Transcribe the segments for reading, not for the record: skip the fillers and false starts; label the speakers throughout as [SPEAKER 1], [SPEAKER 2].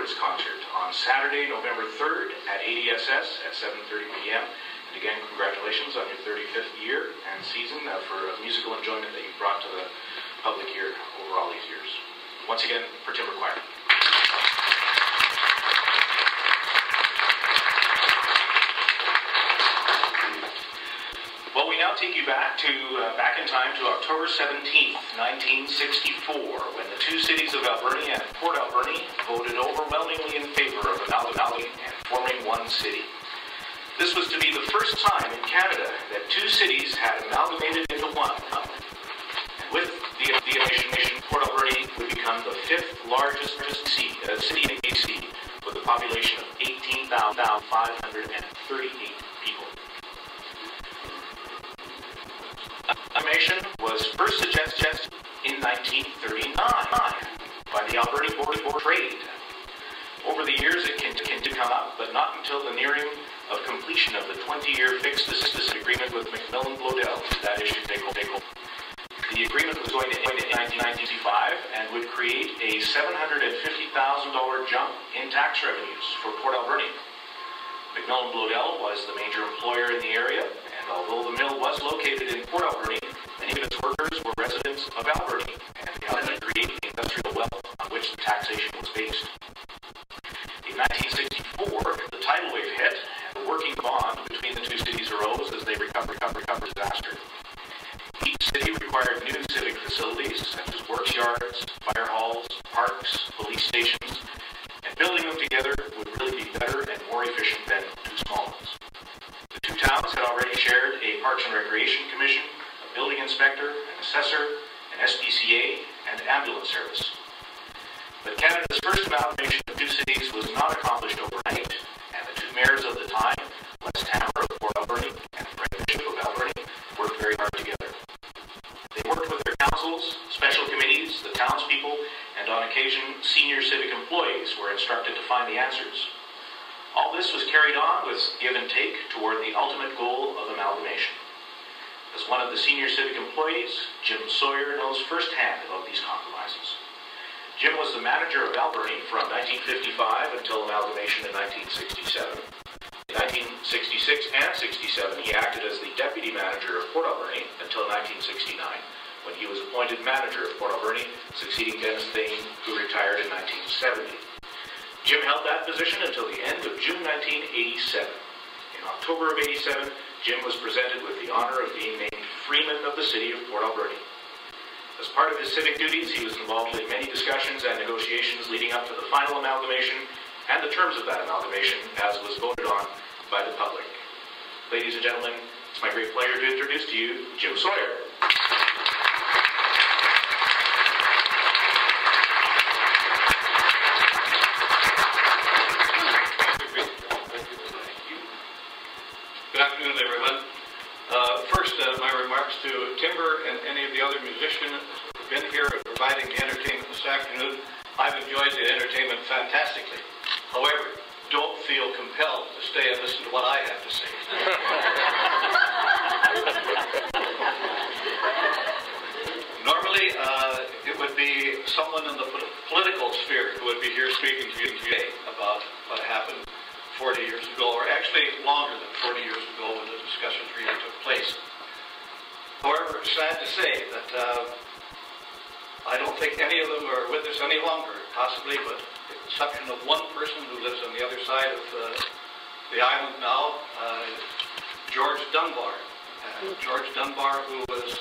[SPEAKER 1] Children's Concert on Saturday, November 3rd at ADSS at 7:30 p.m. And again, congratulations on your 35th year and season for musical enjoyment that you've brought to the public here over all these years. Once again, for Timber Choir. Well, we now take you back in time to October 17th, 1964, when the two cities of Alberni and Port Alberni voted overwhelmingly in favor of amalgamating and forming one city. This was to be the first time in Canada that two cities had amalgamated into one. And with the amalgamation, Port Alberni would become the fifth largest city in BC, with a population of 18,538 people. Amalgamation was first suggested in 1939 by the Alberni Board of Trade. Over the years, it continued to come up, but not until the nearing of completion of the 20-year fixed assistance agreement with Macmillan Bloedel did that issue take hold. The agreement was going to end in 1965 and would create a $750,000 jump in tax revenues for Port Alberni. Macmillan Bloedel was the major employer in the area, and although the mill was located in Port Alberni, many of its workers were residents of Alberni, and they helped to create the industrial wealth on which the taxation was based. In 1964, the tidal wave hit, and the working bond between the two cities arose as they recovered disaster. Each city required new civic facilities, such as works yards, fire halls, parks, police stations, and building them together would really be better and more efficient than two small ones. The two towns had already shared a Parks and Recreation Commission, a building inspector, an assessor, an SPCA, and ambulance service. But Canada's first amalgamation of two cities was not accomplished overnight, and the two mayors of the time, West Hammer of Port Alberni and Fred Bishop of Alberni, worked very hard together. They worked with their councils, special committees, the townspeople, and on occasion, senior civic employees were instructed to find the answers. All this was carried on with give and take toward the ultimate goal of amalgamation. As one of the senior civic employees, Jim Sawyer knows firsthand about these compromises. Jim was the manager of Alberni from 1955 until amalgamation in 1967. In 1966 and 67, he acted as the deputy manager of Port Alberni until 1969, when he was appointed manager of Port Alberni, succeeding Dennis Thane, who retired in 1970. Jim held that position until the end of June 1987. In October of 87, Jim was presented with the honor of being named Freeman of the City of Port Alberni. As part of his civic duties, he was involved in many discussions and negotiations leading up to the final amalgamation and the terms of that amalgamation as was voted on by the public. Ladies and gentlemen, it's my great pleasure to introduce to you Jim Sawyer.
[SPEAKER 2] Good afternoon, everyone. First, my remarks to Timber and any of the other musicians who have been here and providing the entertainment this afternoon. I've enjoyed the entertainment fantastically. However, don't feel compelled to stay and listen to what I have to say. Normally, it would be someone in the political sphere who would be here speaking to you today about what happened 40 years ago, or actually longer than 40 years ago when the discussions really took place. However, it's sad to say that I don't think any of them are with us any longer, possibly with the exception of one person who lives on the other side of the island now, George Dunbar. George Dunbar, who was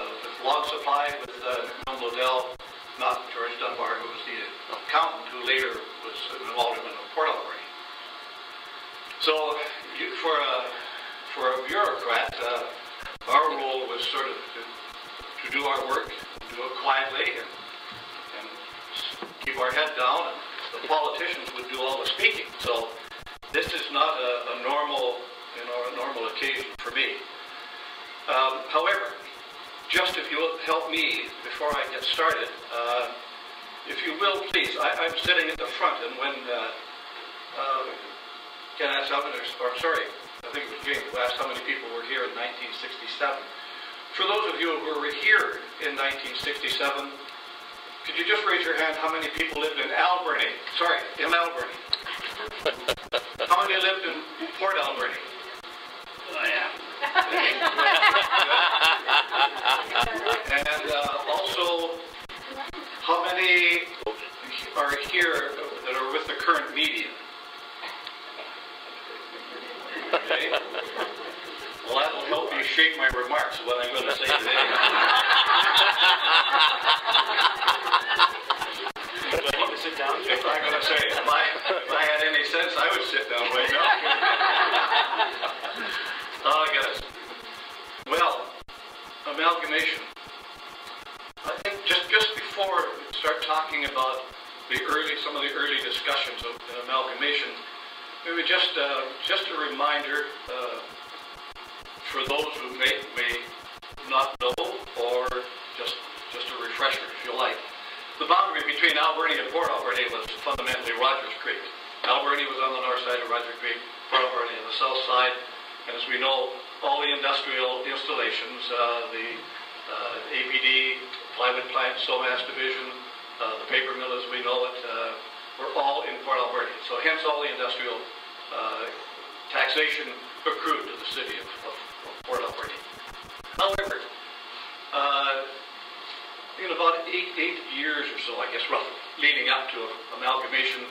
[SPEAKER 2] the log supply with Macmillan Bloedel, not George Dunbar, who was the accountant who later was an alderman of Port Alberni. So, for a bureaucrat, our role was sort of to do our work, do it quietly, and keep our head down, and the politicians would do all the speaking. So, this is not a normal occasion for me. However, just if you will help me before I get started, if you will, please, I'm sitting at the front, and when Ken asked I think it was James who asked how many people were here in 1967. For those of you who were here in 1967, Could you just raise your hand how many people lived in Alberni? Sorry, in Alberni. How many lived in Port Alberni?
[SPEAKER 3] Oh, yeah.
[SPEAKER 2] And also, how many are here that are with the current media? Okay. Well, that will help me shape my remarks of what I'm going to say today.
[SPEAKER 1] Do I need to sit down?
[SPEAKER 2] If I'm going to say, if I had any sense, I would sit down right now. Oh, goodness. Well, amalgamation. I think just before we start talking about some of the early discussions of amalgamation, maybe just a reminder for those who may not know, or just a refresher, if you like. The boundary between Alberni and Port Alberni was fundamentally Rogers Creek. Alberni was on the north side of Rogers Creek, Port Alberni on the south side, and as we know, all the industrial installations, the APD, plywood plant, Somas division, the paper mill as we know it, were all in Port Alberni. So hence all the industrial taxation accrued to the city of Port Alberni. However, in about eight years or so, I guess, roughly, leading up to amalgamation,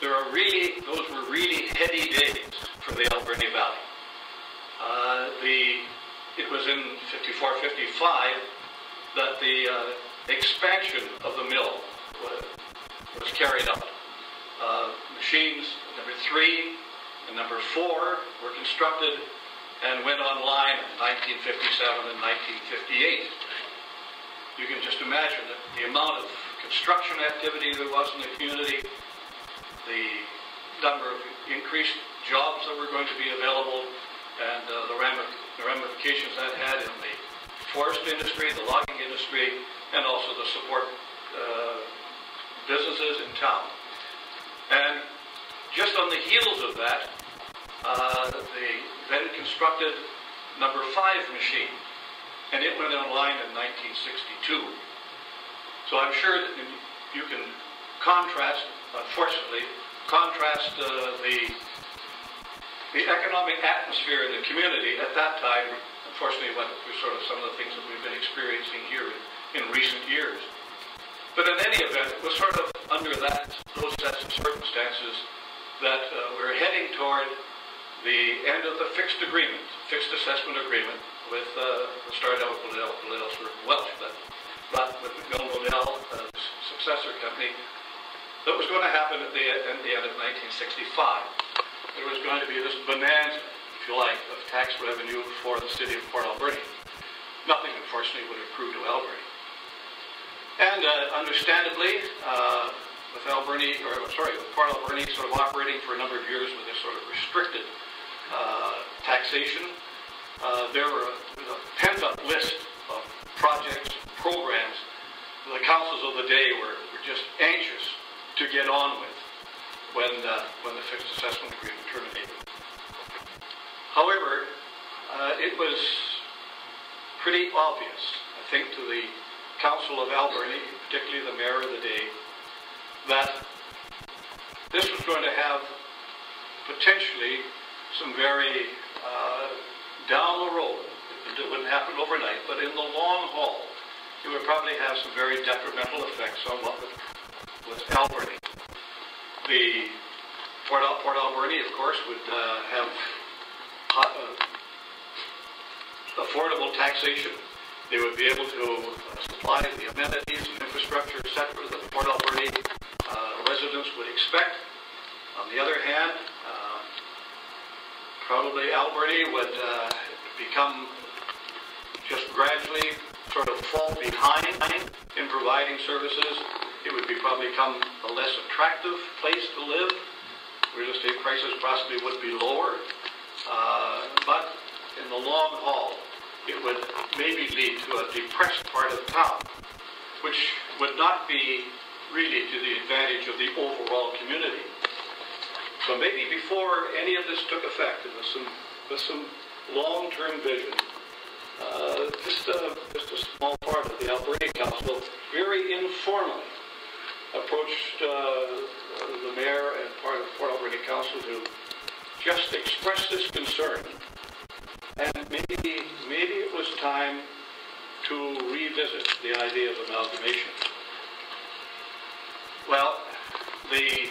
[SPEAKER 2] those were really heady days for the Alberni Valley. It was in 54, 55 that the expansion of the mill was carried out. Machines number 3 and number 4 were constructed and went online in 1957 and 1958. You can just imagine the amount of construction activity there was in the community, the number of increased jobs that were going to be available, and the ramifications that had in the forest industry, the logging industry, and also the support businesses in town. And just on the heels of that, they then constructed number 5 machine, and it went online in 1962. So I'm sure that you can unfortunately, contrast the economic atmosphere in the community at that time, unfortunately, what was sort of some of the things that we've been experiencing here in recent years. But in any event, it was sort of under those sets of circumstances that we're heading toward the end of the fixed assessment agreement with, we'll start out with Liddell's Welsh, but with Liddell, the successor company, that was going to happen at the end of 1965. There was going to be this bonanza, if you like, of tax revenue for the city of Port Alberni. Nothing, unfortunately, would accrue to Alberni. And understandably, with Port Alberni sort of operating for a number of years with this sort of restricted taxation, there was a pent-up list of projects, programs the councils of the day were just anxious to get on with when the fixed assessment agreement terminated. However, it was pretty obvious, I think, to the Council of Alberni, particularly the mayor of the day, that this was going to have potentially some very down the road. It wouldn't happen overnight, but in the long haul, it would probably have some very detrimental effects on what was Alberni. The Port Alberni, of course, would have affordable taxation. They would be able to supply the amenities and infrastructure, etc., that the Port Alberni residents would expect. On the other hand, probably Alberni would become just gradually sort of fall behind in providing services. It would probably become a less attractive place to live. Real estate prices possibly would be lower. But in the long haul, it would maybe lead to a depressed part of town, which would not be really to the advantage of the overall community. So maybe before any of this took effect, and with some long-term vision, just a small part of the Alberni Council, very informally, approached the mayor and part of the Port Alberni Council to just express this concern. And maybe it was time to revisit the idea of amalgamation. Well, the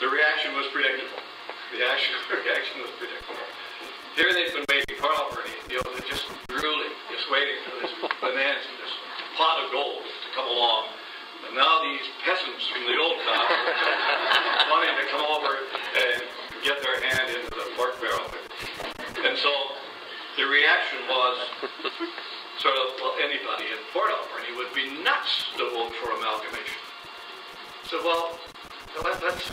[SPEAKER 2] reaction was predictable. The reaction was predictable. Here they've been waiting, Port Alberni, they're just drooling, just waiting for this bonanza, this pot of gold to come along. And now these peasants from the old town are wanting to come over and get their hand into the pork barrel. And so the reaction was sort of, well, anybody in Port Alberni would be nuts to vote for amalgamation. So, well, let's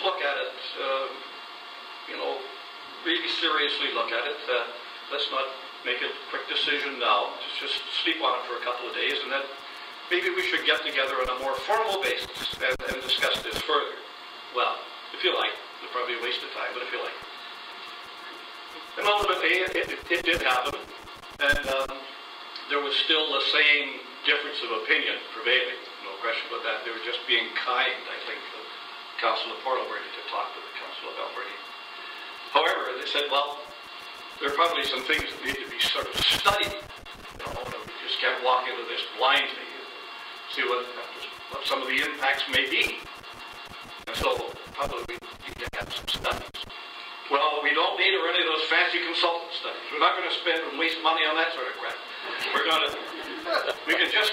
[SPEAKER 2] look at it, really seriously look at it. Let's not make a quick decision now. Just sleep on it for a couple of days, and then maybe we should get together on a more formal basis and discuss this further. Well, if you like. It's probably a waste of time, but if you like. And ultimately, it did happen, and there was still the same difference of opinion prevailing. No question about that. They were just being kind, I think, to the Council of Port Alberni to talk to the Council of Alberni. However, they said, well, there are probably some things that need to be sort of studied. We just can't walk into this blindly and see what some of the impacts may be. And so, probably we need to have some studies. Well, we don't need any of those fancy consultant studies. We're not going to spend and waste money on that sort of crap. We can just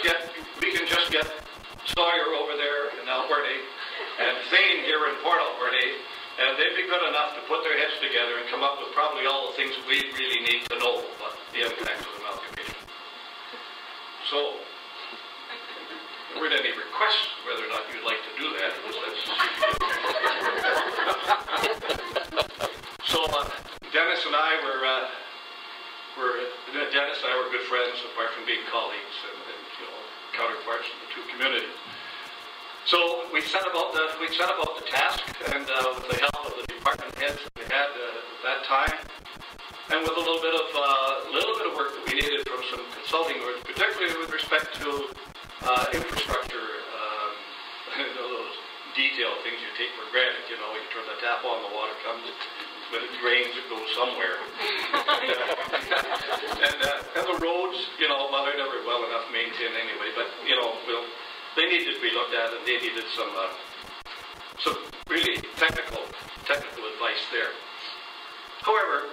[SPEAKER 2] get Sawyer over there in Alberni and Thane here in Port Alberni, and they'd be good enough to put their heads together and come up with probably all the things we really need to know about the impact of amalgamation. So, there weren't any requests whether or not you'd like to do that. So Dennis and I were good friends, apart from being colleagues and counterparts in the two communities. So we set about the task, and with the help of the department heads that we had at that time, and with a little bit of work that we needed from some consulting, particularly with respect to infrastructure, those detailed things you take for granted. You turn the tap on, the water comes. When it drains, it goes somewhere. And the roads, well, they're never well enough maintained anyway. But they needed to be looked at, and they needed some really technical advice there. However,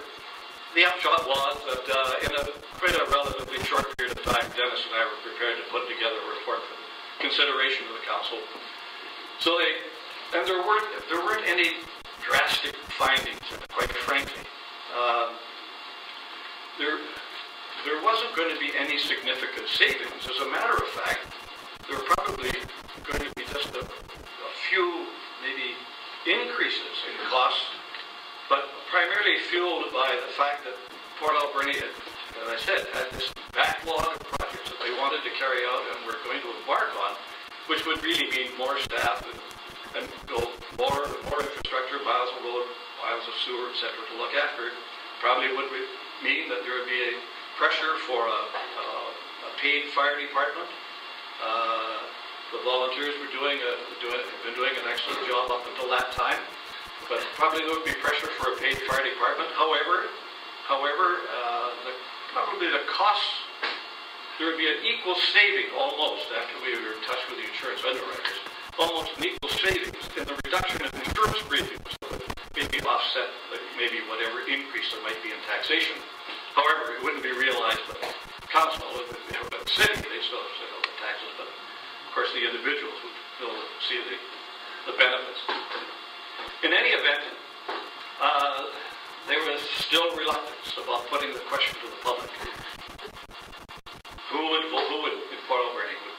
[SPEAKER 2] the upshot was that in quite a relatively short period of time, Dennis and I were prepared to put together a report for consideration of the council. So there weren't any drastic findings, quite frankly. There wasn't going to be any significant savings. As a matter of fact, there were probably going to be just a few, maybe, increases in cost, but primarily fueled by the fact that Port Alberni had, as I said, had this backlog of projects that they wanted to carry out and were going to embark on, which would really mean more staff and more infrastructure, miles of road, miles of sewer, etc. to look after. Probably would mean that there would be a pressure for a paid fire department. The volunteers were been doing an excellent job up until that time, but probably there would be pressure for a paid fire department. However, probably the costs, there would be an equal saving almost after we were in touch with the insurance underwriters. Almost an equal savings in the reduction of insurance premiums that would maybe offset maybe whatever increase there might be in taxation. However, it wouldn't be realized by the council. It would be by the city. They still have to set out the taxes, but of course the individuals would still see the benefits. In any event, there was still reluctance about putting the question to the public. Who would in Port Alberni would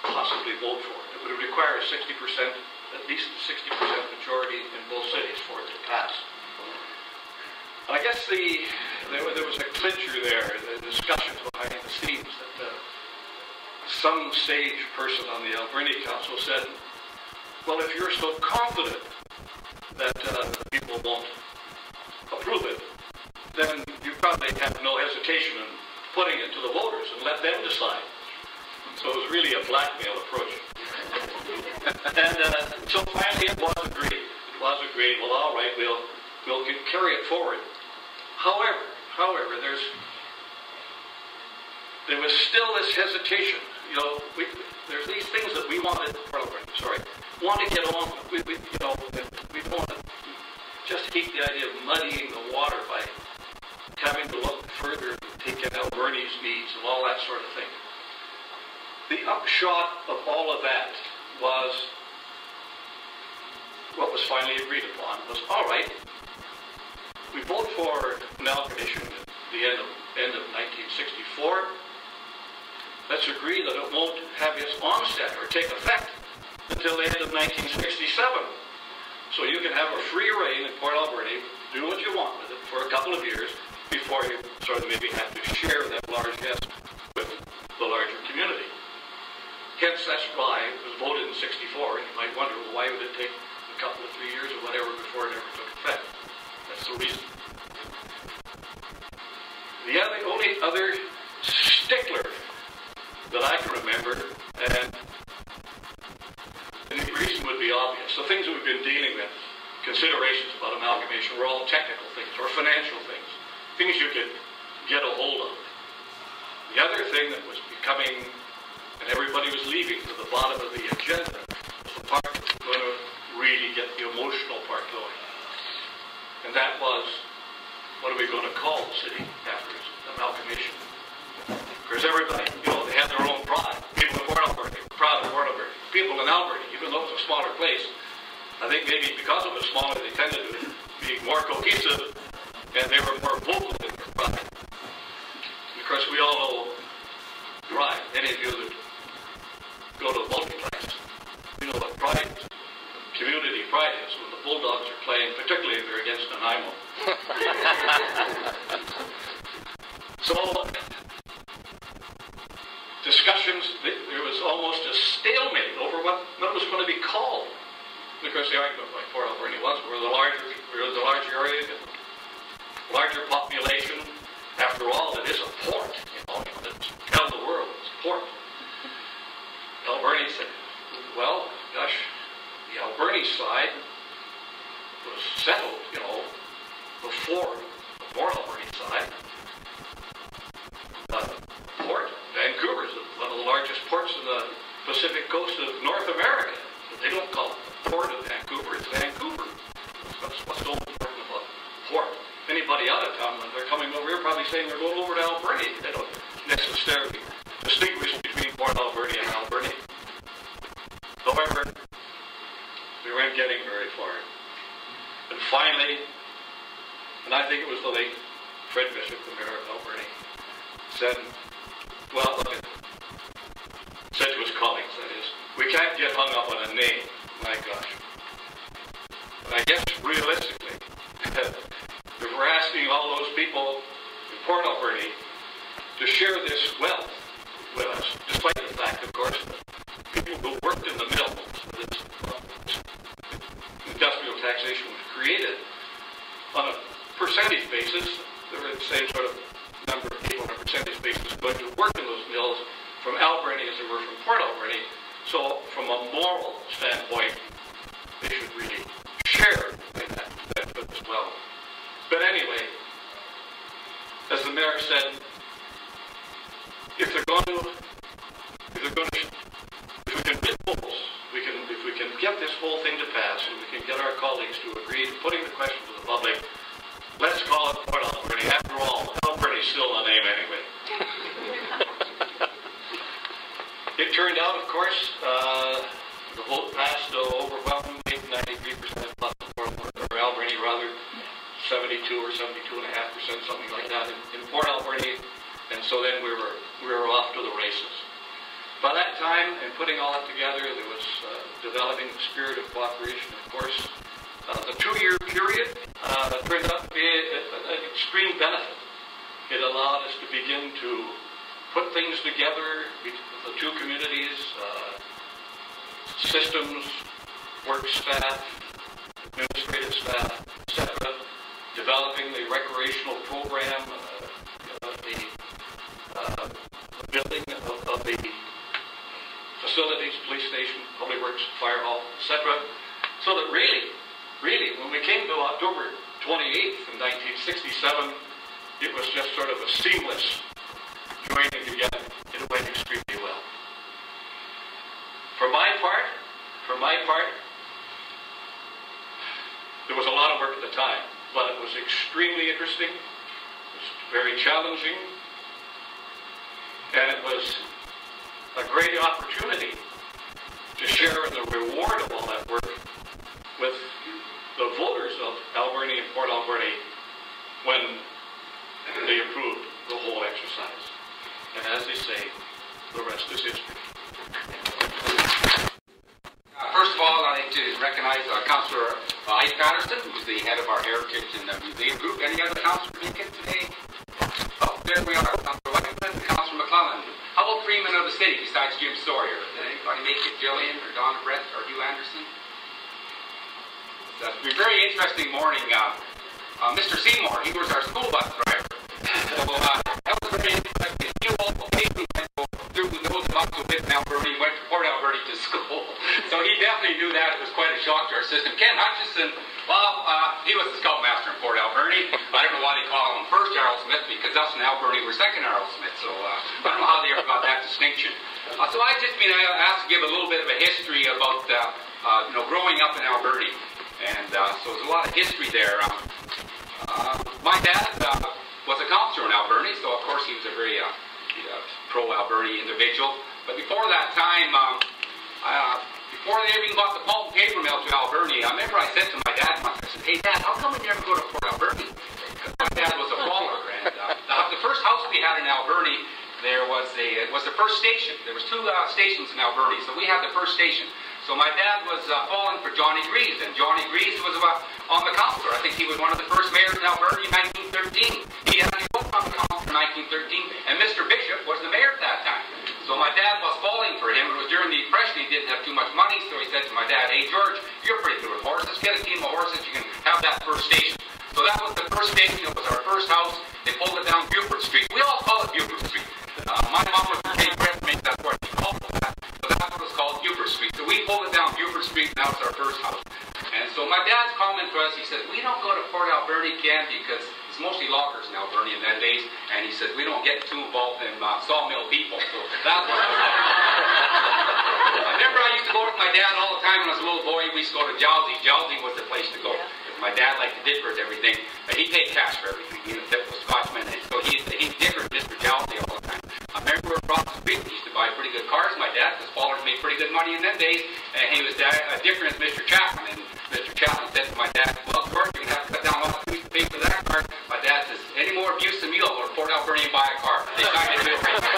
[SPEAKER 2] possibly vote for it? It would require a 60%, at least a 60% majority in both cities for it to pass. I guess there was a clincher there, the discussions behind the scenes that some sage person on the Alberni Council said, well, if you're so confident that people won't approve it, then you probably have no hesitation in putting it to the voters and let them decide. So it was really a blackmail approach. And so finally it was agreed. It was agreed. Well, all right, we'll carry it forward. However, there was still this hesitation. You know, there's these things that we want to get on with. We don't want to just hate the idea of muddying the water by having to look further and take in Alberni's needs and all that sort of thing. The upshot of all of that was what was finally agreed upon was, all right, we vote for amalgamation at the end of 1964. Let's agree that it won't have its onset or take effect until the end of 1967. So you can have a free reign in Port Alberni, do what you want with it for a couple of years before you sort of maybe have to share that large nest with the larger community. Hence, that's why it was voted in 64. And you might wonder, well, why would it take a couple of 3 years or whatever before it ever took effect? That's the reason. The only other stickler that I can remember, and the reason would be obvious. The things that we've been dealing with, considerations about amalgamation, were all technical things or financial things, things you could get a hold of. The other thing that was becoming, and everybody was leaving to the bottom of the agenda, was the part that was going to really get the emotional part going. And that was, what are we going to call the city after its amalgamation? Because everybody, they had their own pride. People in Port Alberni were proud of Port Alberni. People in Alberni, even though it was a smaller place, I think maybe because it was smaller, they tended to be more cohesive and they were more vocal in their pride. Because we all know pride. Any of you that go to the multiplex, you know what pride, community pride is when the Bulldogs are playing, particularly if they're against Nanaimo. So, discussions, there was almost a stalemate over what was going to be called. Because the argument by Port Alberni was, we're the larger area, larger population. After all, it is a port, it's held the world, it's a port. Alberni said, well, gosh, the Alberni side was settled, before the Port Alberni side. Port, Vancouver is one of the largest ports in the Pacific coast of North America. But they don't call it the Port of Vancouver, it's Vancouver. That's what's so important about port. Anybody out of town, when they're coming over here, probably saying they're going over to Alberni. They don't necessarily distinguish between Port Alberni and Alberni. However, we weren't getting very far. And finally, and I think it was the late Fred Bishop, the mayor of Alberni, said, well, look, said to his colleagues, that is, we can't get hung up on a name. My gosh. But I guess realistically, if we're asking all those people in Port Alberni to share this wealth with us, despite the fact, of course, that people who worked in the mills, this industrial taxation was created on a percentage basis. There were the same sort of number of people on a percentage basis going to work in those mills from Alberni as they were from Port Alberni. So from a moral standpoint, they should really share in that benefit as well. But anyway, as the mayor said, if we can bid polls, if we can get this whole thing to pass, and we can get our colleagues to agree to putting the question to the public, let's call it Port Alberni. After all, Alberni's still a name anyway. It turned out, of course, the vote passed overwhelmingly, 93% plus for Alberni, rather, 72 or 72.5%, something like that, in Port Alberni. And so then we were off to the races. By that time, in putting all that together, there was developing the spirit of cooperation. Of course, the 2-year period turned out to be an extreme benefit. It allowed us to begin to put things together, the two communities, systems, work staff, administrative staff, etc., developing the recreational program, the building of the facilities, police station, public works, fire hall, etc. So that really, when we came to October 28th in 1967, it was just sort of a seamless joining together. It went extremely well. For my part, there was a lot of work at the time, but it was extremely interesting. It was very challenging, and it was a great opportunity to share in the reward of all that work with the voters of Alberni and Port Alberni when they approved the whole exercise. And as they say, the rest is history.
[SPEAKER 4] First of all, I'd like to recognize Councillor Ike Patterson, who's the head of our Heritage and Museum Group. Any other councillors make it today? Oh, there we are. Councillor Whiteman, Councillor McClellan. How about Freeman of the city besides Jim Sawyer? Did anybody make it? Jillian or Donna Brett or Hugh Anderson? It's been a very interesting morning. Mr. Seymour, he was our school bus driver. So that was very interesting. He all through those of us who lived in Alberni, went to Port Alberni to school. So he definitely knew that. It was quite a shock to our system. Ken Hutchison, well, he was the scoutmaster in Port Alberni. I don't know why they call him first Earl Smith, because us in Alberni were second Earl Smith. So I don't know how they ever got that distinction. So I've just been asked to give a little bit of a history about growing up in Alberni. And so there's a lot of history there. My dad was a councillor in Alberni, so of course he was a very pro-Alberni individual. But before that time, before they even got the pulp and paper mill to Alberni, I remember I said to my dad once, I said, "Hey Dad, how come we never go to Port Alberni?" Because my dad was a faller, and the first house we had in Alberni, it was the first station. There was two stations in Alberni, so we had the first station. So my dad was falling for Johnny Greaves, and Johnny Greaves was on the council. I think he was one of the first mayors in Alberni in 1913. He had his vote on the council in 1913, and Mr. Bishop was the mayor at that time. So my dad was falling for him. It was during the Depression. He didn't have too much money, so he said to my dad, "Hey George, you're pretty good with horses. Get a team of horses. You can have that first station." So that was the first station. It was our first house. They pulled it down Buford Street. We all call it Buford Street. My mom was from St. Breast, that's what she called it that. So that's what it's called, Buford Street. So we pulled it down Buford Street, and that was our first house. And so my dad's comment to us, he said, "We don't go to Port Alberni, Ken, because it's mostly loggers in Alberni in that days." And he said, "We don't get too involved in sawmill people." So that was I remember I used to go with my dad all the time when I was a little boy. We used to go to Jowsey. Jowsey was the place to go. My dad liked to dippers everything. He'd take cash for everything. He was a typical Scotsman. And so he dippered Mr. Jowsey all the time. I remember we were across the street. We used to buy pretty good cars. My dad, because Fallers made pretty good money in them days. And he was different as Mr. Chapman. And Mr. Chapman said to my dad, "Well, George, you're going to have to cut down all the fees to pay for that car." My dad says, "Any more abuse than you'll go to Port Alberni and buy a car." They signed a deal right there.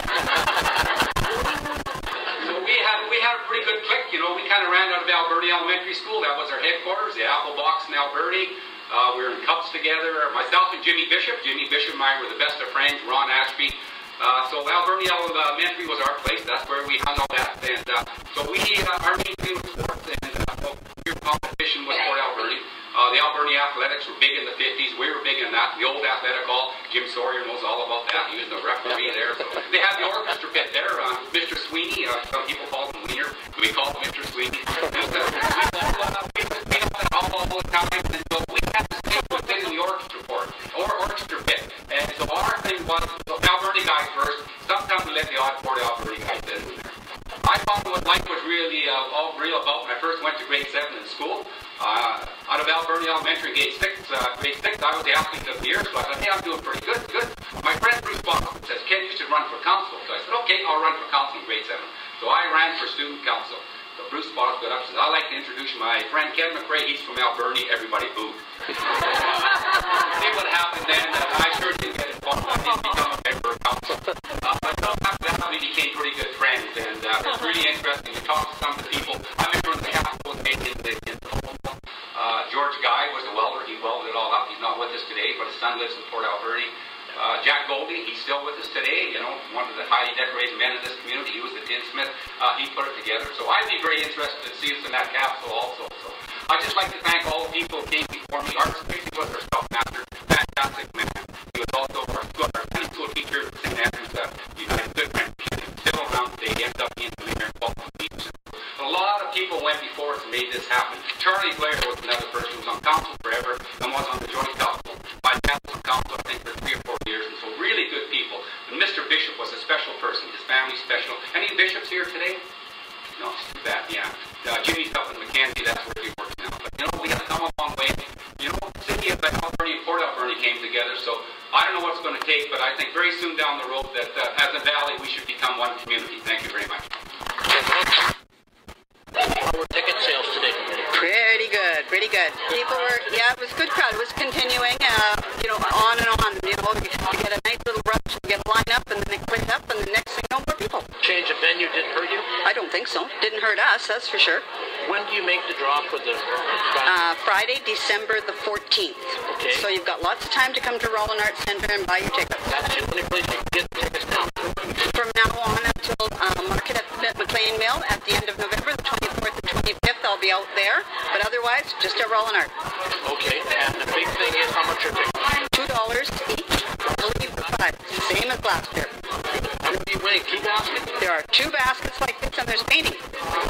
[SPEAKER 4] So we had a pretty good clique. We kind of ran out of Alberni Elementary School. That was our headquarters, the Apple Box in Alberni. We were in cups together. Myself and Jimmy Bishop. Jimmy Bishop and I were the best of friends. Ron Ashby. So Alberni Elementary was our place. That's where we hung out at. And so our main thing was sports, and your competition was Port Alberni. The Alberni Athletics were big in the 50s. We were big in that. The old athletic hall. Jim Sawyer knows all about that. He was the referee there. So they had the orchestra pit there. Mr. Sweeney, some people call him Wiener. We call him Mr. Sweeney. We all the time. And so we had to stay within the orchestra pit. And so our thing was Alberni guys first. Sometimes we let the odd Port Alberni guys in there. I found what life was really all real about when I first went to grade 7 in school. Out of Alberni Elementary, grade 6, I was the athlete of the year, so I thought, "Hey, I'm doing pretty good. My friend Bruce Boston says, "Ken, you should run for council." So I said, "Okay, I'll run for council in grade 7. So I ran for student council. So Bruce Boston got up and says, "I'd like to introduce my friend Ken McRae. He's from Alberni." Everybody booed. See what happened then? I sure didn't get involved. I didn't become a member of council. But after that, we became pretty good friends, and it was really interesting to talk to some of the people. I remember when the Capitol was made in George Guy was the welder. He welded it all up. He's not with us today, but his son lives in Port Alberni. Jack Goldie, he's still with us today. One of the highly decorated men in this community. He was the tinsmith. He put it together. So I'd be very interested to see us in that capsule also. So I'd just like to thank all the people who came before me. Art Tracy was our scoutmaster. Fantastic man. He was also our Sunday school teacher at St. Andrews United Good Friends. Still around today. He ended up being the mayor in Baltimore. made this happen. Charlie Blair was another person who was on council forever and was on the joint council. My dad was on council, I think, for 3 or 4 years, and so really good people. And Mr. Bishop was a special person, his family special. Any bishops here today? No, it's too bad, yeah. Jimmy's up in Mackenzie, that's where he works now. But, you know, we have come a long way. You know, the city of Alberni and Port Alberni came together, so I don't know what it's going to take, but I think very soon down the road that as a valley we should become one community. Thank you very much.
[SPEAKER 3] How were ticket sales today?
[SPEAKER 5] Pretty good, pretty good. People were, yeah, it was a good crowd. It was continuing, you know, on and on. You know, you get a nice little rush, you get a line up, and then it clears up, and the next thing you know, more people.
[SPEAKER 3] Change of venue didn't hurt you?
[SPEAKER 5] I don't think so. Didn't hurt us, that's for sure.
[SPEAKER 3] When do you make the draw for the...
[SPEAKER 5] Friday, December the 14th.
[SPEAKER 3] Okay.
[SPEAKER 5] So you've got lots of time to come to Roland Arts Centre and buy your tickets.
[SPEAKER 3] That's the only place you can get tickets now.
[SPEAKER 5] From now on until market at the McLean Mill at the end of November, the 24th and 25th, I'll be out there. But otherwise, just at Roland Art.
[SPEAKER 3] Okay, and the big thing is how much are tickets?
[SPEAKER 5] $2 each. I believe the 5. Same as last year.
[SPEAKER 3] How many are you winning? 2 baskets?
[SPEAKER 5] There are 2 baskets like this, and there's painting.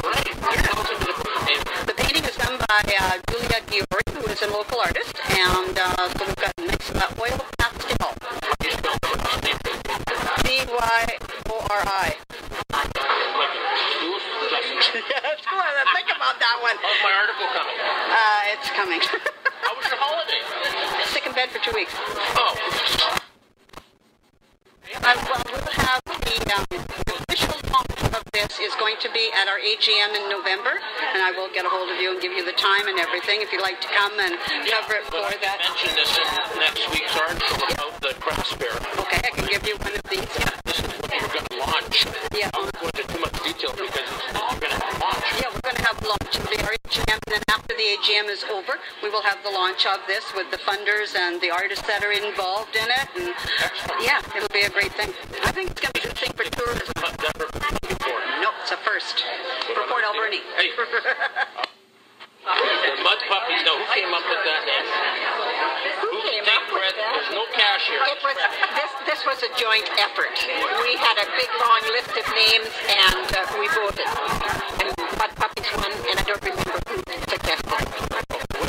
[SPEAKER 3] Right. Tell us a bit about the painting.
[SPEAKER 5] The painting is done by Julia Giori, who is a local artist, and so we've got nice oil pastel.
[SPEAKER 3] You spell the last name?
[SPEAKER 5] D-Y-O-R-I.
[SPEAKER 3] Like a school lesson.
[SPEAKER 5] Yes, go on, think about that one.
[SPEAKER 3] How's my article coming?
[SPEAKER 5] It's coming.
[SPEAKER 3] How was your holiday?
[SPEAKER 5] Sick in bed for 2 weeks.
[SPEAKER 3] Oh.
[SPEAKER 5] Well, we'll have the official launch of this is going to be at our AGM in November, and I will get a hold of you and give you the time and everything if you'd like to come and cover it for that.
[SPEAKER 3] I mentioned this in next week's article about the craft fair.
[SPEAKER 5] Okay, I can give you one of these. Yeah.
[SPEAKER 3] This is what we're going to launch.
[SPEAKER 5] Yeah.
[SPEAKER 3] I won't go into too much detail because you're going to have a launch.
[SPEAKER 5] Yeah, we're going to have the launch of the AGM, and then after the AGM is over, we will have the launch of this with the funders and the artists that are involved in it. And yeah, it'll be a great thing. I think it's going to be a good thing for tourism.
[SPEAKER 3] Never before.
[SPEAKER 5] No, it's a first for Port Alberni.
[SPEAKER 3] Hey. The mud puppies. Now, who came up with that name?
[SPEAKER 5] Who came up with that?
[SPEAKER 3] There's no cash here.
[SPEAKER 5] This was a joint effort. We had a big long list of names and we voted. And Mud Puppies won, and I don't remember who suggested it.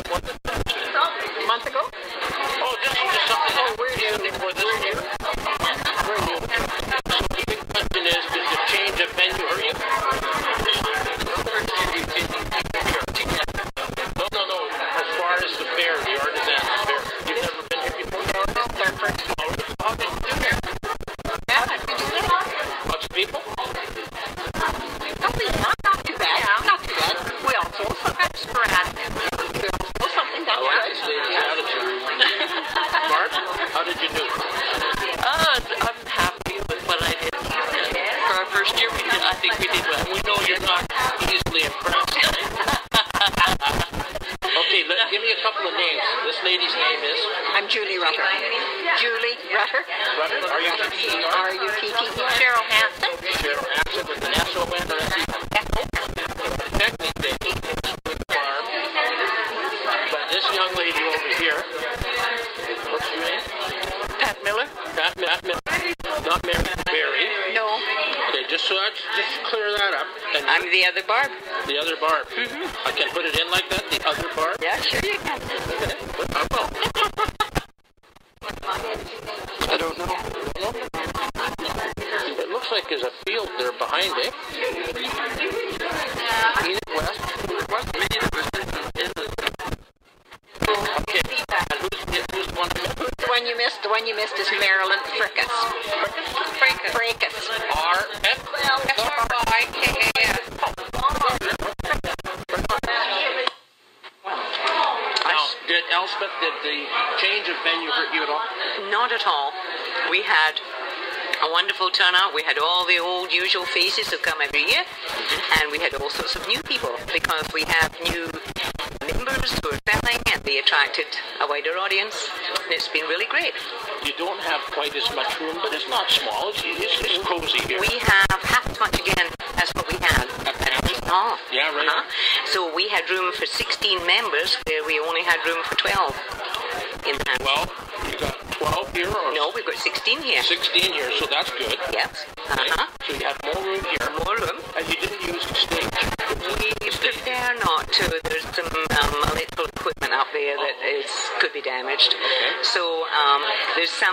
[SPEAKER 5] A month ago?
[SPEAKER 3] Oh, this is just something that we're using for this year.
[SPEAKER 5] We're new.
[SPEAKER 3] So the big question is, did the change of venue hurt you? No. As far as the fair, the artisan fair, you've never been here before?
[SPEAKER 5] No, they're first.
[SPEAKER 3] How did you do there?
[SPEAKER 5] Yeah, we did it.
[SPEAKER 3] Lots of people?
[SPEAKER 5] Probably not too bad. Yeah, not too bad. We also sometimes sporadic. We also something
[SPEAKER 3] I
[SPEAKER 5] that's
[SPEAKER 3] like
[SPEAKER 5] right.
[SPEAKER 3] this lady's attitude. Mark, how did you do?
[SPEAKER 6] I'm happy with what I did. For our first year, I think we did well.
[SPEAKER 3] We know you're not easily impressed. Okay, give me a couple of names. This lady's name is?
[SPEAKER 5] I'm Julie Rutter. Julie Rutter.
[SPEAKER 3] Rutter? R-U-T-T-E-R?
[SPEAKER 5] R-U-T-T-E-R. Cheryl Hansen.
[SPEAKER 3] Cheryl Hansen with an S-O-N or Technically, farm. But this young lady over here, what's your name?
[SPEAKER 6] Pat Miller?
[SPEAKER 3] Pat Miller. Not Mary Berry.
[SPEAKER 5] No.
[SPEAKER 3] Okay, just clear that up. And
[SPEAKER 6] I'm the other Barb.
[SPEAKER 3] the other Barb. I can put it in like that, the other Barb?
[SPEAKER 5] Yeah, sure you can.
[SPEAKER 3] I will.
[SPEAKER 6] I don't know.
[SPEAKER 3] It looks like there's a field there behind it. Enid West. Okay, and who's the one?
[SPEAKER 5] The one you missed. The one you missed is Marilyn Frickus. Frickus.
[SPEAKER 6] F-R-I-K-A-S.
[SPEAKER 3] Did Elspeth, did the change of venue hurt you at all?
[SPEAKER 6] Not at all. We had a wonderful turnout. We had all the old usual faces who come every year, and we had all sorts of new people because we have new members who are selling, and they attracted a wider audience, and it's been really great.
[SPEAKER 3] You don't have quite as much room, but it's not small. It's cozy here.
[SPEAKER 6] We have half as much again as what we had. Oh.
[SPEAKER 3] Yeah, right.
[SPEAKER 6] So we had room for 16 members where we only had room for 12 in the house.
[SPEAKER 3] Well, you got 12 here? Or
[SPEAKER 6] No, we've got 16 here.
[SPEAKER 3] 16 here, so that's good.
[SPEAKER 6] Yep.
[SPEAKER 3] Right? So you have more room here.
[SPEAKER 6] More room.
[SPEAKER 3] And you didn't use the stage.
[SPEAKER 6] We prefer not to.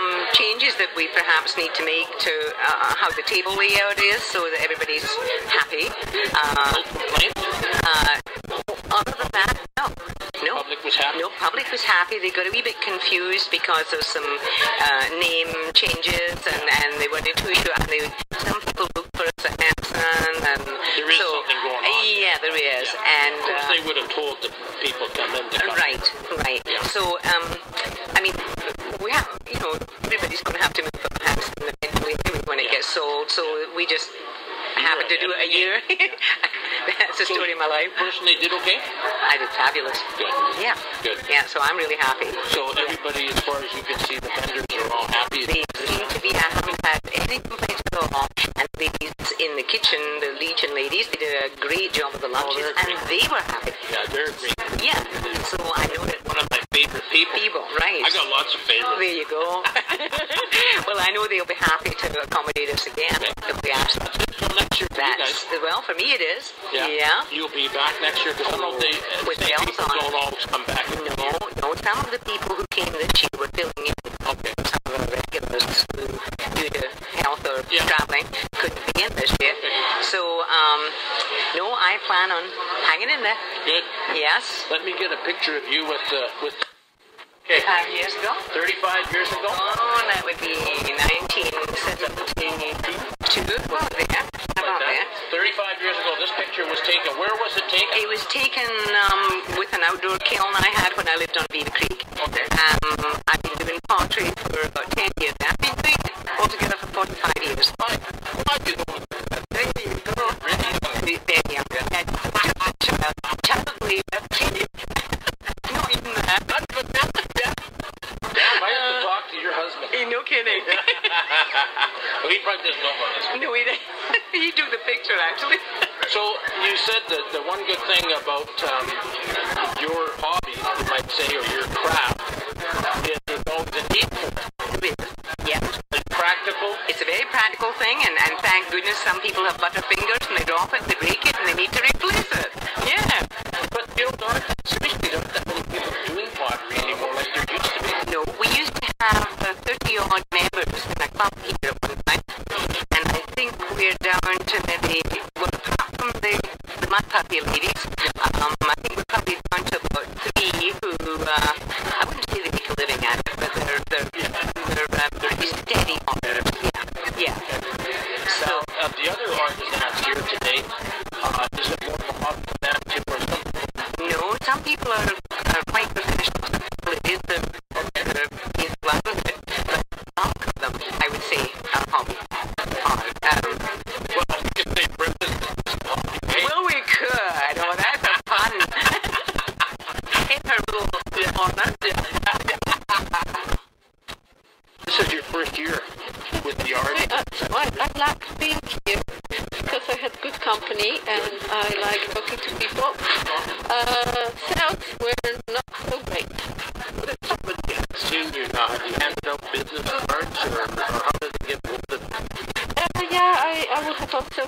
[SPEAKER 6] some changes that we perhaps need to make to how the table layout is so that everybody's happy. Other than that, no.
[SPEAKER 3] Public was happy?
[SPEAKER 6] No, public was happy. They got a wee bit confused because of some name changes and they weren't too sure. And some people looked for us at Hanson. And
[SPEAKER 3] there is something going on.
[SPEAKER 6] Yeah, there is.
[SPEAKER 3] Yeah.
[SPEAKER 6] And
[SPEAKER 3] of course they would have told the people come in to come.
[SPEAKER 6] Right. Yeah. So, I mean, we have, everybody's going to have to move from Hanson eventually when it gets sold. So we just happened to do it a year. That's the story of my life.
[SPEAKER 3] Personally, did okay?
[SPEAKER 6] I did fabulous.
[SPEAKER 3] Good.
[SPEAKER 6] Yeah.
[SPEAKER 3] Good.
[SPEAKER 6] Yeah, so I'm really happy.
[SPEAKER 3] So everybody, as far as you can see, the vendors are all happy?
[SPEAKER 6] They seem to be. I haven't had any complaints at all. And the ladies in the kitchen, the Legion ladies, they did a great job of the lunches, and they were happy.
[SPEAKER 3] Yeah, they're great.
[SPEAKER 6] Yeah. So I know that
[SPEAKER 3] one of my favorite people.
[SPEAKER 6] Right.
[SPEAKER 3] I got lots of favorites.
[SPEAKER 6] There you go. Well, I know they'll be happy to accommodate us again if we ask them.
[SPEAKER 3] So next year for you guys.
[SPEAKER 6] Well, for me it is.
[SPEAKER 3] Yeah. You'll be back next year because some of the people don't always come back.
[SPEAKER 6] No. Some of the people who came this year were filling in.
[SPEAKER 3] Okay.
[SPEAKER 6] Some of the regulars who, due to health or traveling, couldn't be in this year. So, no, I plan on hanging in there.
[SPEAKER 3] Good.
[SPEAKER 6] Yes.
[SPEAKER 3] Let me get a picture of you with.
[SPEAKER 6] Okay. 5 years ago?
[SPEAKER 3] 35 years ago?
[SPEAKER 6] Oh, that would be 1972. About there.
[SPEAKER 3] 35 years ago, this picture was taken. Where was it taken?
[SPEAKER 6] It was taken with an outdoor kiln I had when I lived on Beaver Creek.
[SPEAKER 3] Okay.
[SPEAKER 6] I've been doing pottery for about 10 years. I've been doing it altogether for 45 years.
[SPEAKER 3] There you go.
[SPEAKER 6] There you go. Really? Very young. Child labor. Not even that.
[SPEAKER 3] Damn, I have to talk to your husband.
[SPEAKER 6] No kidding.
[SPEAKER 3] Well, he probably doesn't know about this.
[SPEAKER 6] No, he didn't. He drew the picture, actually.
[SPEAKER 3] So, you said that the one good thing about your hobby, you might say, or your craft, is there's always a need for it.
[SPEAKER 6] Yeah.
[SPEAKER 3] It's practical.
[SPEAKER 6] It's a very practical thing, and thank goodness some people have butter fingers and they drop it, they break it, and they need to replace it. Yeah.
[SPEAKER 3] But, seriously, there aren't that many people doing pottery anymore like there used to be.
[SPEAKER 6] No, we used to have 30-odd members in a club here at one time, and I think we're down to maybe, well, apart from the mud puppy ladies, I think we're probably down to about 3 who, I wouldn't say they make a living at it, but they're pretty steady on it. Yeah. So,
[SPEAKER 3] the other artisans here today, is it more of a hobby for them too, or something?
[SPEAKER 6] No, some people are quite professional. It is the love of it, but bulk of them, I would say, are hobby.
[SPEAKER 3] Well, we could say Brendan is a hobby.
[SPEAKER 6] Well, we could. Oh, that's a pun. In her little honor.
[SPEAKER 3] This is your first year with the art.
[SPEAKER 7] Well, I like being here because I had good company and I like talking to people. Sales were not so great.
[SPEAKER 3] What if somebody asks you, do you hand out business cards, or how does it get hold of them?
[SPEAKER 7] I would have also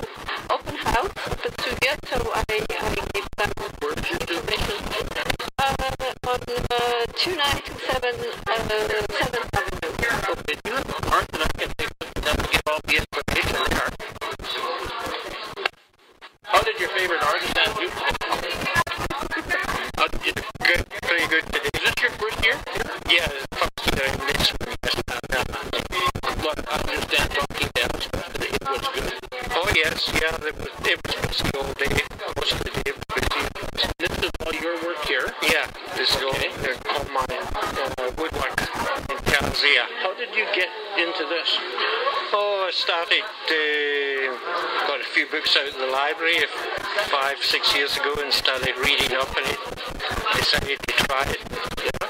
[SPEAKER 7] open house at the studio, so I gave them information. On 297 7th Avenue.
[SPEAKER 3] So did you have a card that I can take with them to get all the information there? How did your favorite artisan do?
[SPEAKER 8] Good, pretty good today.
[SPEAKER 3] Is this your first year?
[SPEAKER 8] Yeah, first year in this one, yes.
[SPEAKER 3] Look, I understand talking down, but it was good.
[SPEAKER 8] Oh yes, yeah, it was busy all day. Most of the day was busy.
[SPEAKER 3] This is all your work here?
[SPEAKER 8] Yeah, this is all my woodwork in Tanzania.
[SPEAKER 3] How did you get into this?
[SPEAKER 8] Oh, I started, got a few books out of the library 5-6 years ago and started reading up on it. Decided to try it.
[SPEAKER 3] Yeah.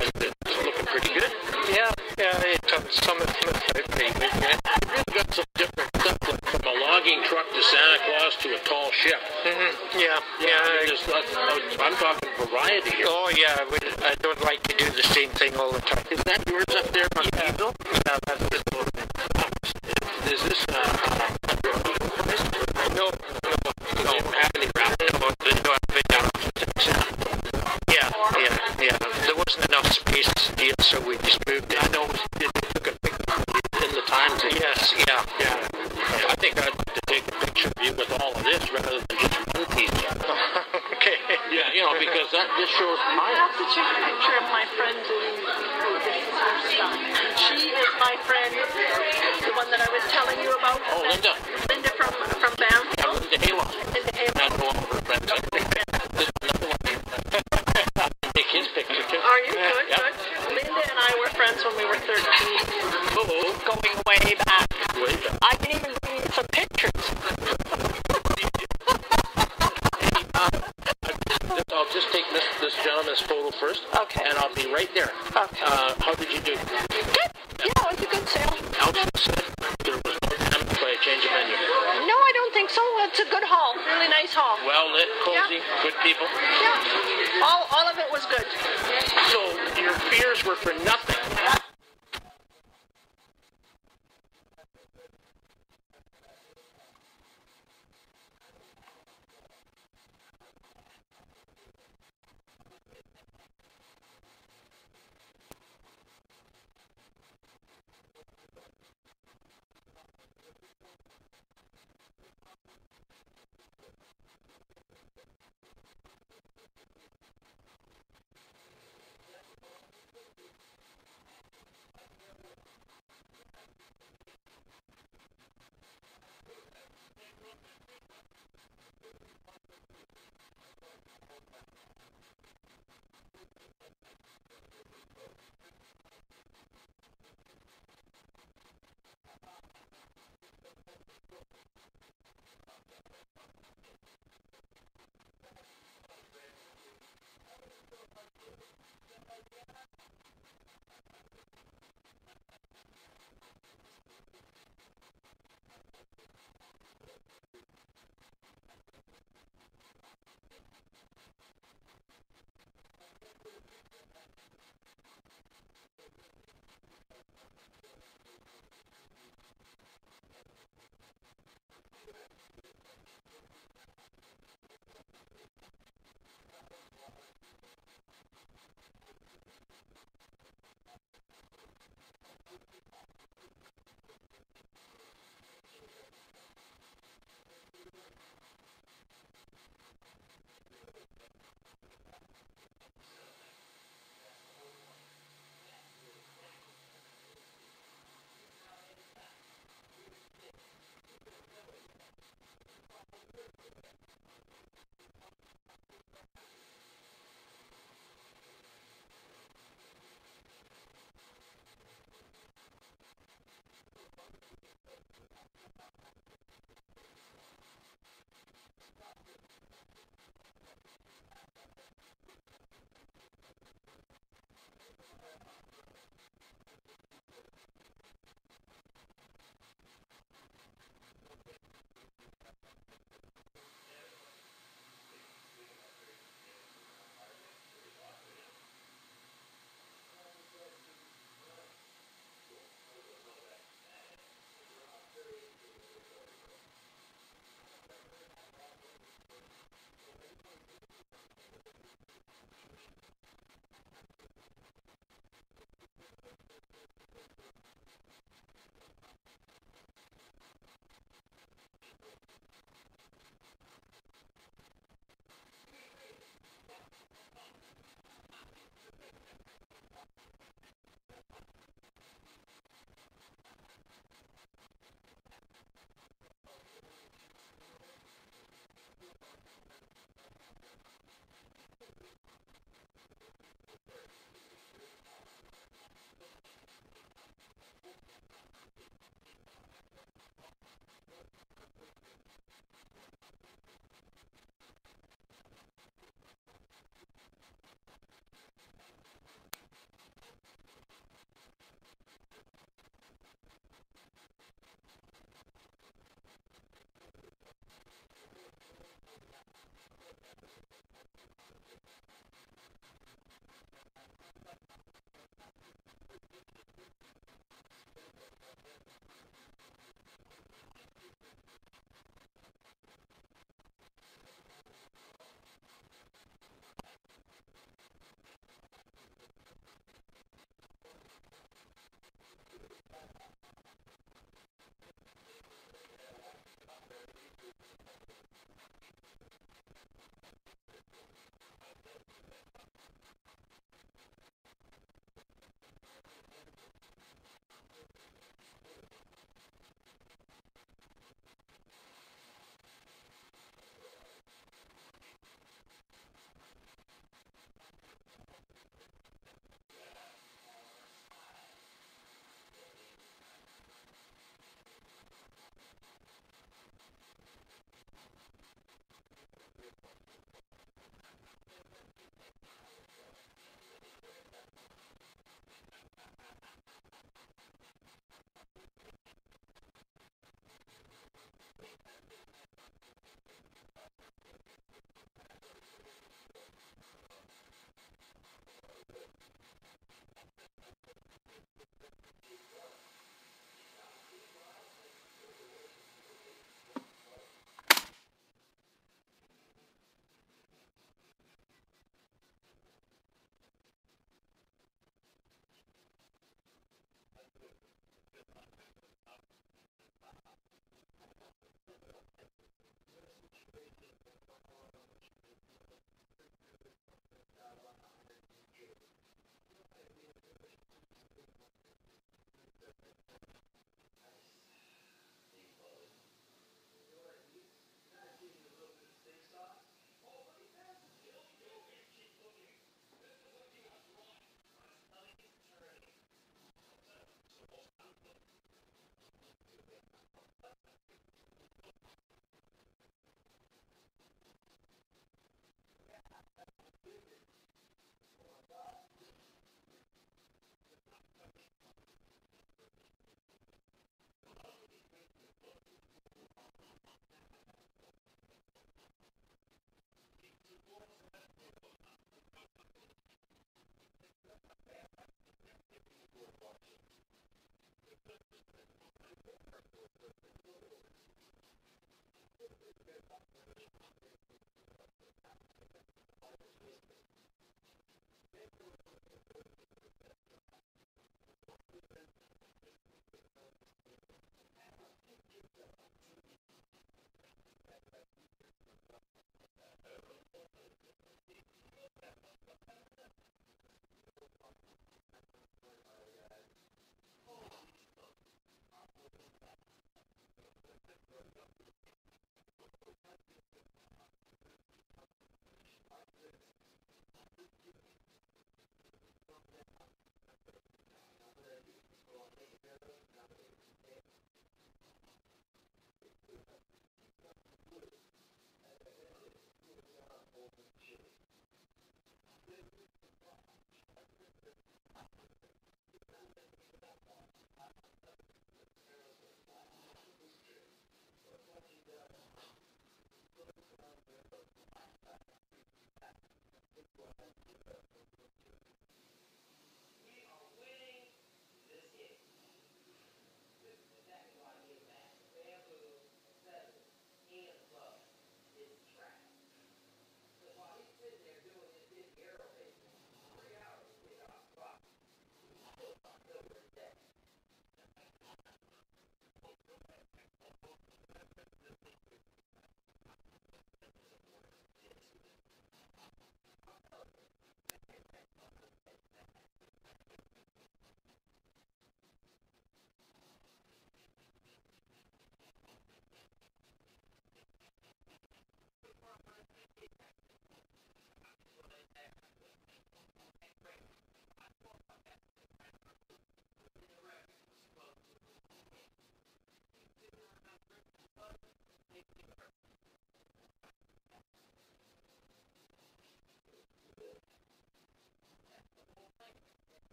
[SPEAKER 3] It's looking pretty good.
[SPEAKER 8] Yeah, it some of it out pretty good, yeah.
[SPEAKER 3] You've really got some different stuff, like from a logging truck to Santa Claus to a tall ship.
[SPEAKER 8] Yeah.
[SPEAKER 3] I'm talking variety here.
[SPEAKER 8] Oh yeah, I don't like to do the same thing all the time.
[SPEAKER 3] Is that yours up there on the easel?
[SPEAKER 8] Yeah, that's it.
[SPEAKER 3] Is this
[SPEAKER 8] No.
[SPEAKER 3] You don't have any wrap?
[SPEAKER 8] No, they don't have it. Yeah. There wasn't enough space here, so we just moved it.
[SPEAKER 3] I know they took shows
[SPEAKER 7] I
[SPEAKER 3] mine.
[SPEAKER 7] have to take a picture of my friend doing this is her stuff. She is my friend, the one that I was telling you about.
[SPEAKER 3] Oh, Linda.
[SPEAKER 7] Linda from Banff.
[SPEAKER 3] Yeah, Linda Halo.
[SPEAKER 7] Linda Hale.
[SPEAKER 3] Not no longer friends. This is another one. Take his picture too.
[SPEAKER 7] Are you? Good,
[SPEAKER 3] Yeah.
[SPEAKER 7] good. Linda and I were friends when we were 13.
[SPEAKER 3] Oh,
[SPEAKER 7] Going way back.
[SPEAKER 3] way back.
[SPEAKER 7] I can even bring you some pictures.
[SPEAKER 3] I'll just take this gentleman's photo first.
[SPEAKER 7] Okay.
[SPEAKER 3] And I'll be right there.
[SPEAKER 7] Okay.
[SPEAKER 3] How did you do?
[SPEAKER 7] Good. Yeah, it was a good sale.
[SPEAKER 3] Alpha said there was no damage by a change of venue.
[SPEAKER 7] No, I don't think so. It's a good haul. Really nice haul.
[SPEAKER 3] Well lit, cozy, good people.
[SPEAKER 7] Yeah. All of it was good.
[SPEAKER 3] So your fears were for nothing.